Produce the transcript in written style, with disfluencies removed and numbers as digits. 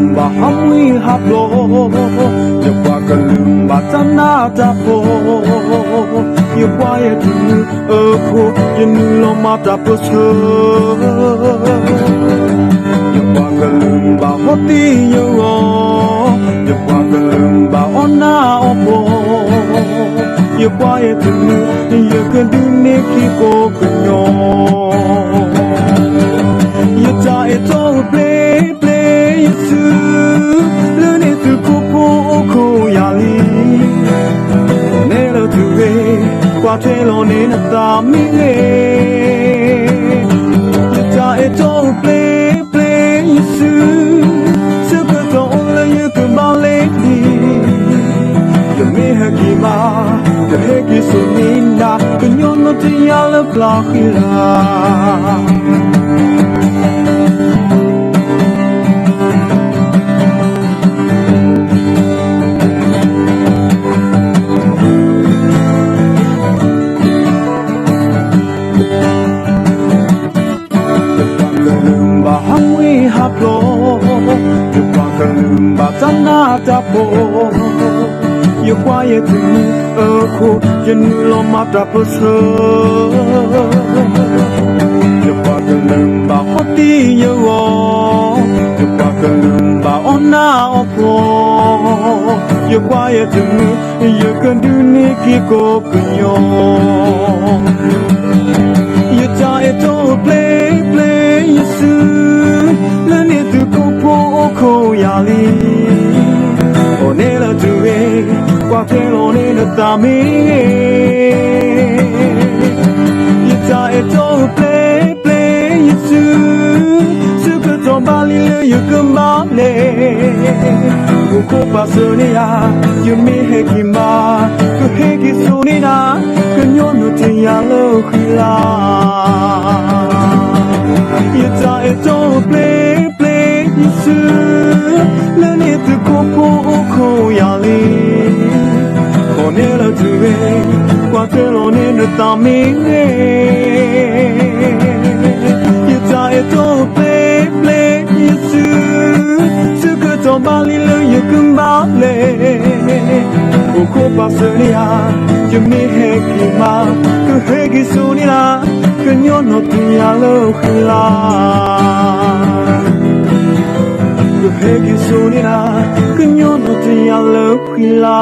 lumba hamwi hablo Yekwa ka lumba tana tapo Yekwa ye tunu eko Yenu lo mata poso Yekwa ka lumba hoti yo Yekwa ka lumba ona opo Yekwa ye tunu Yekandune kiko kunyo Yeta eto play play yesu Lune tu kupo oko yali Nero tu ve Kwa telo ne na ta mi le Yeta eto play play yesu Super to ole yuku ma le ni Yame hakima Yaheki sunina Kunyono ti yala plakila Hablo, Yekwa ka lumba tana tapo Yekwa ye tunu eko Yenu lo mata poso Yekwa ka lumba hoti yo Yekwa ka lumba ona opo Yekwa ye tunu Yekandune kiko kunyo Yeta eto play play yesu Lene tu kupo oko yali Onela tu e Kwa telo ne na tami Yeta eto play play yesu Suka tombali le yukumale Uko pasonia Yume hekima Kuheki sunina Kunyono tiya lo khila Yeta eto play play yesu Lene tu kupo oko yali Onela tu e Kwa telo ne na tami Yeta eto play play yesu Suka tombali le yukumbale Uko pasonia Yume hekima Kuheki sunina Kunyono tiya lo khila Kuheki sunina Kunyono tiya lo khila